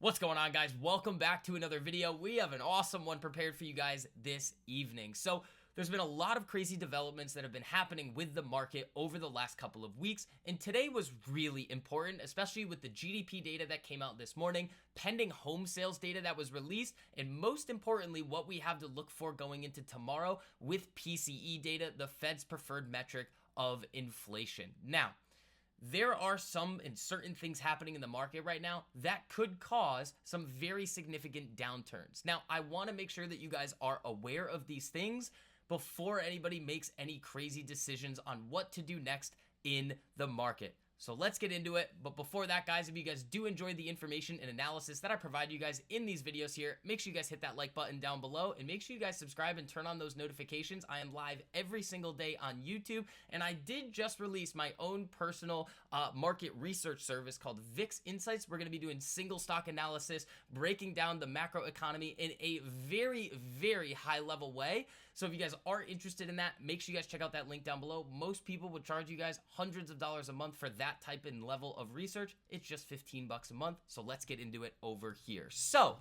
What's going on, guys? Welcome back to another video. We have an awesome one prepared for you guys this evening. So there's been a lot of crazy developments that have been happening with the market over the last couple of weeks, and today was really important, especially with the GDP data that came out this morning, pending home sales data that was released, and most importantly, what we have to look for going into tomorrow with PCE data, the Fed's preferred metric of inflation. Now, there are some and certain things happening in the market right now that could cause some very significant downturns. Now, I want to make sure that you guys are aware of these things before anybody makes any crazy decisions on what to do next in the market. So let's get into it. But before that, guys, if you guys do enjoy the information and analysis that I provide you guys in these videos here, make sure you guys hit that like button down below and make sure you guys subscribe and turn on those notifications. I am live every single day on YouTube, and I did just release my own personal market research service called VIX Insights. We're going to be doing single stock analysis, breaking down the macro economy in a very, very high level way. So if you guys are interested in that, make sure you guys check out that link down below. Most people would charge you guys hundreds of dollars a month for that type and level of research. It's just 15 bucks a month. So let's get into it over here. So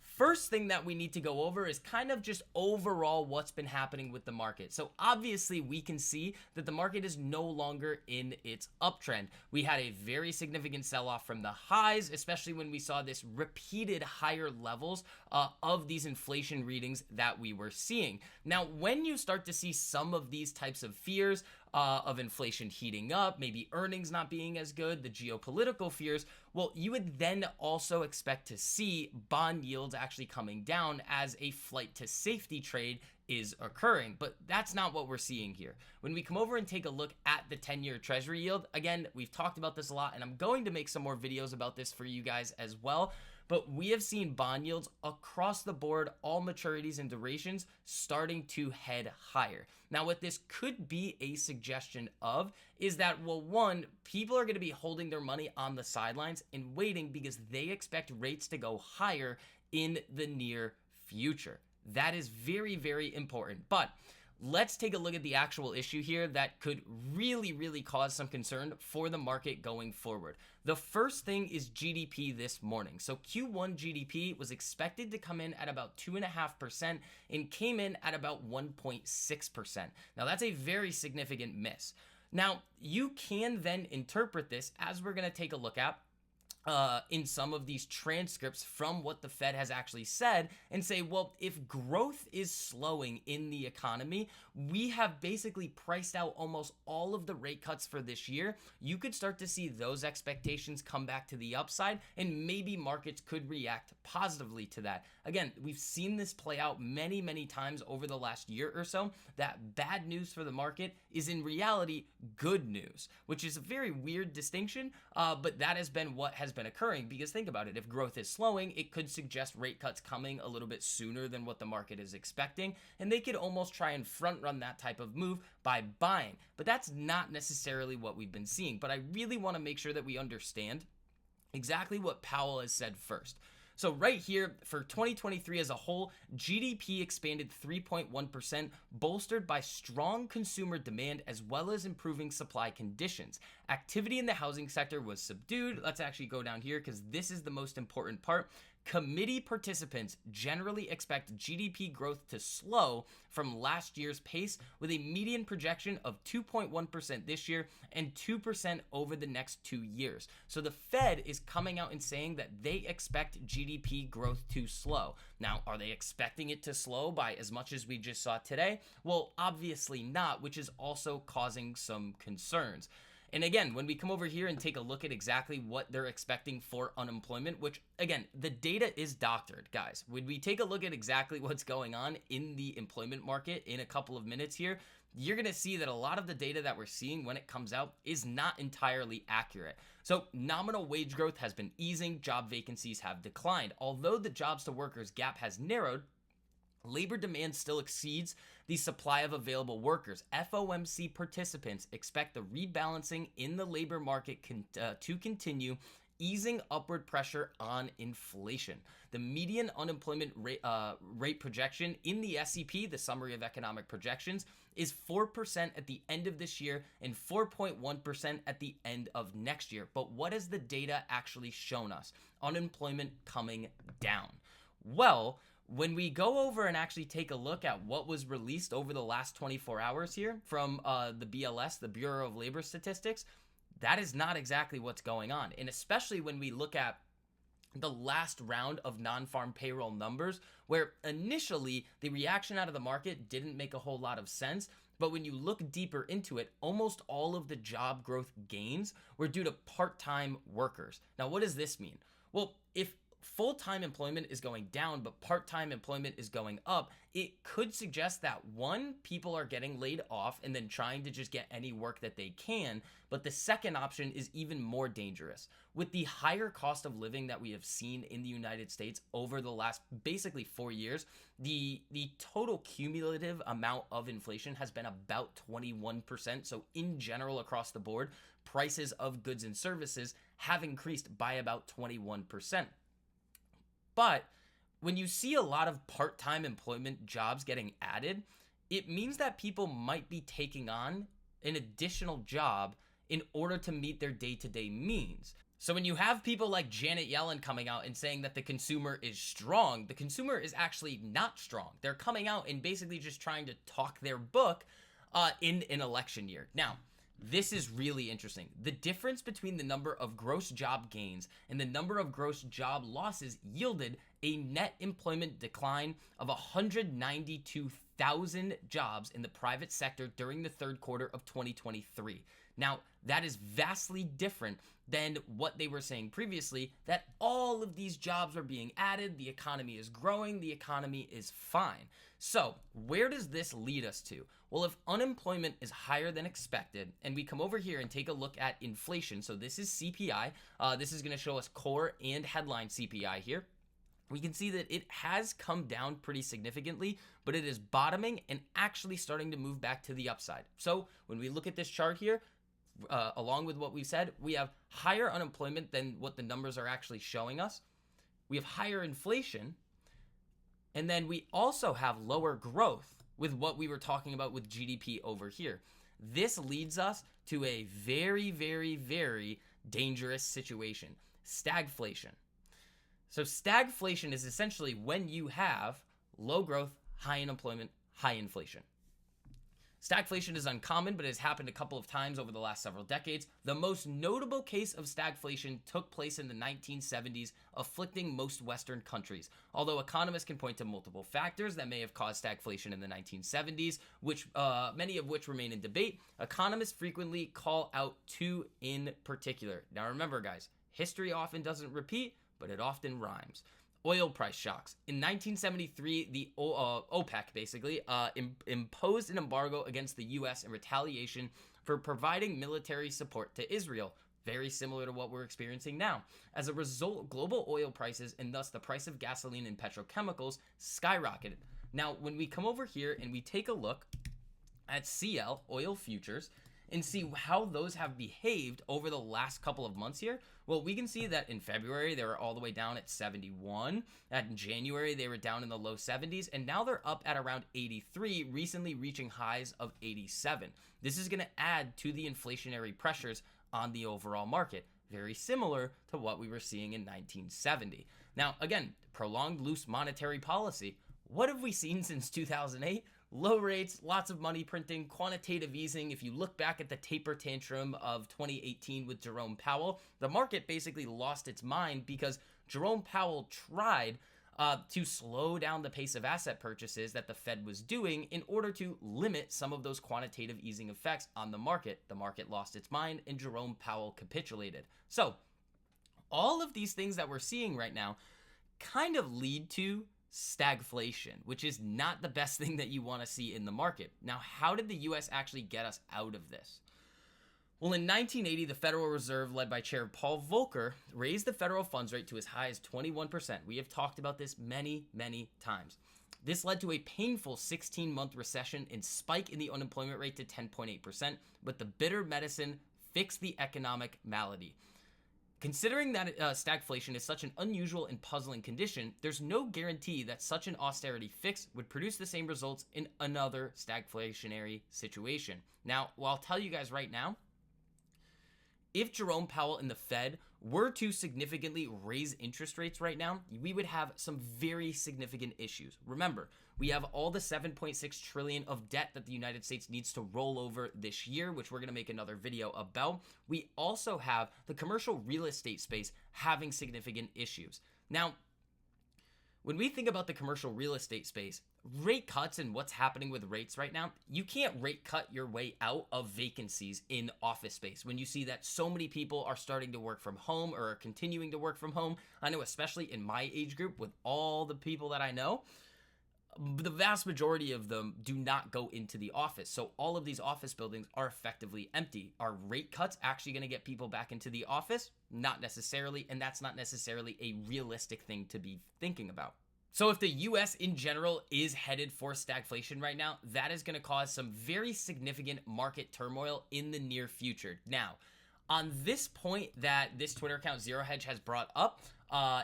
first thing that we need to go over is kind of just overall what's been happening with the market. So obviously we can see that the market is no longer in its uptrend. We had a very significant sell-off from the highs, especially when we saw this repeated higher levels of these inflation readings that we were seeing. Now, when you start to see some of these types of fears of inflation heating up, maybe earnings not being as good, the geopolitical fears, well, you would then also expect to see bond yields actually coming down as a flight to safety trade is occurring. But that's not what we're seeing here. When we come over and take a look at the 10-year treasury yield, again, we've talked about this a lot, and I'm going to make some more videos about this for you guys as well. But we have seen bond yields across the board, all maturities and durations, starting to head higher. Now, what this could be a suggestion of is that, well, one, people are going to be holding their money on the sidelines and waiting because they expect rates to go higher in the near future. That is very, very important. But let's take a look at the actual issue here that could really cause some concern for the market going forward. The first thing is GDP this morning. So Q1 GDP was expected to come in at about 2.5% and came in at about 1.6%. Now, that's a very significant miss. Now, you can then interpret this, as we're going to take a look at, in some of these transcripts from what the Fed has actually said, and say, well, if growth is slowing in the economy, we have basically priced out almost all of the rate cuts for this year. You could start to see those expectations come back to the upside, and maybe markets could react positively to that. Again, we've seen this play out many times over the last year or so, that bad news for the market is in reality good news, which is a very weird distinction, but that has been what has been occurring, because think about it, if growth is slowing, it could suggest rate cuts coming a little bit sooner than what the market is expecting, and they could almost try and front run that type of move by buying. But that's not necessarily what we've been seeing. But I really want to make sure that we understand exactly what Powell has said first. So right here, for 2023 as a whole, GDP expanded 3.1%, bolstered by strong consumer demand as well as improving supply conditions. Activity in the housing sector was subdued. Let's actually go down here because this is the most important part. Committee participants generally expect GDP growth to slow from last year's pace, with a median projection of 2.1% this year and 2% over the next 2 years. So the Fed is coming out and saying that they expect GDP growth to slow. Now, are they expecting it to slow by as much as we just saw today? Well, obviously not, which is also causing some concerns. And again, when we come over here and take a look at exactly what they're expecting for unemployment, which again, the data is doctored, guys. When we take a look at exactly what's going on in the employment market in a couple of minutes here, you're going to see that a lot of the data that we're seeing when it comes out is not entirely accurate. So nominal wage growth has been easing, job vacancies have declined. Although the jobs to workers gap has narrowed, labor demand still exceeds the supply of available workers. FOMC participants expect the rebalancing in the labor market to continue easing upward pressure on inflation. The median unemployment rate projection in the SEP, the Summary of Economic Projections, is 4% at the end of this year and 4.1% at the end of next year. But what has the data actually shown us? Unemployment coming down. Well, when we go over and actually take a look at what was released over the last 24 hours here from the BLS, the Bureau of Labor Statistics, that is not exactly what's going on. And especially when we look at the last round of non-farm payroll numbers, where initially the reaction out of the market didn't make a whole lot of sense. But when you look deeper into it, almost all of the job growth gains were due to part-time workers. Now, what does this mean? Well, if full-time employment is going down, but part-time employment is going up, it could suggest that one, people are getting laid off and then trying to just get any work that they can. But the second option is even more dangerous. With the higher cost of living that we have seen in the United States over the last basically 4 years, the total cumulative amount of inflation has been about 21%. So in general, across the board, prices of goods and services have increased by about 21%. But when you see a lot of part-time employment jobs getting added, it means that people might be taking on an additional job in order to meet their day-to-day needs. So when you have people like Janet Yellen coming out and saying that the consumer is strong, the consumer is actually not strong. They're coming out and basically just trying to talk their book in an election year. Now, this is really interesting. The difference between the number of gross job gains and the number of gross job losses yielded a net employment decline of 192,000 jobs in the private sector during the third quarter of 2023. Now, that is vastly different than what they were saying previously, that all of these jobs are being added, the economy is growing, the economy is fine. So, where does this lead us to? Well, if unemployment is higher than expected, and we come over here and take a look at inflation, so this is CPI, this is going to show us core and headline CPI here. We can see that it has come down pretty significantly, but it is bottoming and actually starting to move back to the upside. So, when we look at this chart here, along with what we've said, we have higher unemployment than what the numbers are actually showing us. We have higher inflation, and then we also have lower growth with what we were talking about with GDP over here. This leads us to a very, very, very dangerous situation, stagflation. So stagflation is essentially when you have low growth, high unemployment, high inflation. Stagflation is uncommon, but it has happened a couple of times over the last several decades. The most notable case of stagflation took place in the 1970s, afflicting most Western countries. Although economists can point to multiple factors that may have caused stagflation in the 1970s, which many of which remain in debate, economists frequently call out two in particular. Now remember, guys, history often doesn't repeat, but it often rhymes. Oil price shocks. In 1973, the OPEC basically imposed an embargo against the U.S. in retaliation for providing military support to Israel, very similar to what we're experiencing now. As a result, global oil prices and thus the price of gasoline and petrochemicals skyrocketed. Now, when we come over here and we take a look at CL, oil futures, and see how those have behaved over the last couple of months here, well, we can see that in February, they were all the way down at 71. In January, they were down in the low 70s, and now they're up at around 83, recently reaching highs of 87. This is going to add to the inflationary pressures on the overall market, very similar to what we were seeing in 1970. Now, again, prolonged loose monetary policy. What have we seen since 2008? Low rates, lots of money printing, quantitative easing. If you look back at the taper tantrum of 2018 with Jerome Powell, the market basically lost its mind because Jerome Powell tried to slow down the pace of asset purchases that the Fed was doing in order to limit some of those quantitative easing effects on the market. The market lost its mind and Jerome Powell capitulated. So all of these things that we're seeing right now kind of lead to stagflation, which is not the best thing that you want to see in the market. Now, how did the US actually get us out of this? Well, in 1980, the Federal Reserve, led by Chair Paul Volcker, raised the federal funds rate to as high as 21%. We have talked about this many, many times. This led to a painful 16-month recession and spike in the unemployment rate to 10.8%, but the bitter medicine fixed the economic malady. Considering that stagflation is such an unusual and puzzling condition, there's no guarantee that such an austerity fix would produce the same results in another stagflationary situation. Now, well, I'll tell you guys right now, if Jerome Powell and the Fed were to significantly raise interest rates right now, we would have some very significant issues. Remember, we have all the 7.6 trillion of debt that the United States needs to roll over this year, which we're going to make another video about. We also have the commercial real estate space having significant issues. Now, when we think about the commercial real estate space, rate cuts and what's happening with rates right now, you can't rate cut your way out of vacancies in office space. When you see that so many people are starting to work from home or are continuing to work from home, I know especially in my age group with all the people that I know, the vast majority of them do not go into the office. So all of these office buildings are effectively empty. Are rate cuts actually going to get people back into the office? Not necessarily, and that's not necessarily a realistic thing to be thinking about. So if the US in general is headed for stagflation right now, that is going to cause some very significant market turmoil in the near future. Now, on this point that this Twitter account Zero Hedge has brought up,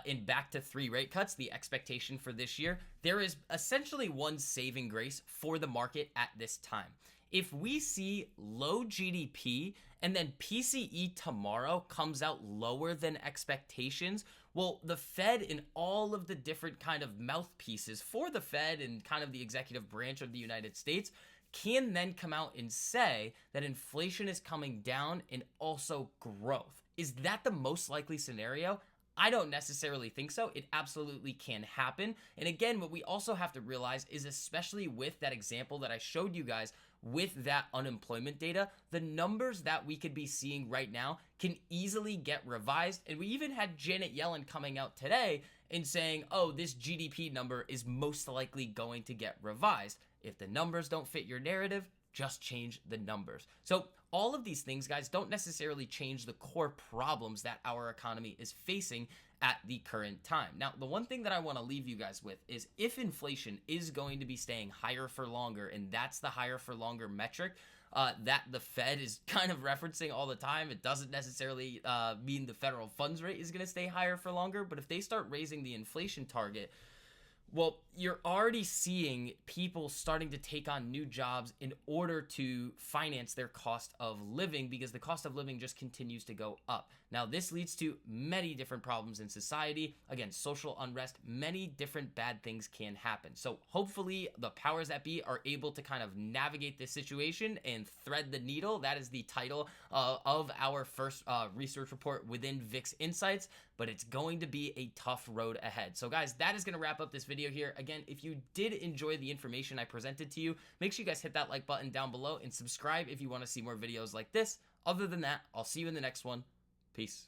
in back to 3 rate cuts, the expectation for this year, there is essentially one saving grace for the market at this time. If we see low GDP and then PCE tomorrow comes out lower than expectations, well, the Fed and all of the different kind of mouthpieces for the Fed and kind of the executive branch of the United States can then come out and say that inflation is coming down and also growth. Is that the most likely scenario? I don't necessarily think so. It absolutely can happen. And again, what we also have to realize is, especially with that example that I showed you guys with that unemployment data, the numbers that we could be seeing right now can easily get revised. And we even had Janet Yellen coming out today and saying, oh, this GDP number is most likely going to get revised. If the numbers don't fit your narrative, just change the numbers. So all of these things, guys, don't necessarily change the core problems that our economy is facing at the current time. Now, the one thing that I want to leave you guys with is, if inflation is going to be staying higher for longer, and that's the higher for longer metric that the Fed is kind of referencing all the time, it doesn't necessarily mean the federal funds rate is going to stay higher for longer, but if they start raising the inflation target, well, you're already seeing people starting to take on new jobs in order to finance their cost of living, because the cost of living just continues to go up. Now, this leads to many different problems in society. Again, social unrest, many different bad things can happen. So hopefully the powers that be are able to kind of navigate this situation and thread the needle. That is the title of our first research report within VIX Insights, but it's going to be a tough road ahead. So guys, that is going to wrap up this video here. Again, if you did enjoy the information I presented to you, make sure you guys hit that like button down below and subscribe if you want to see more videos like this. Other than that, I'll see you in the next one. Peace.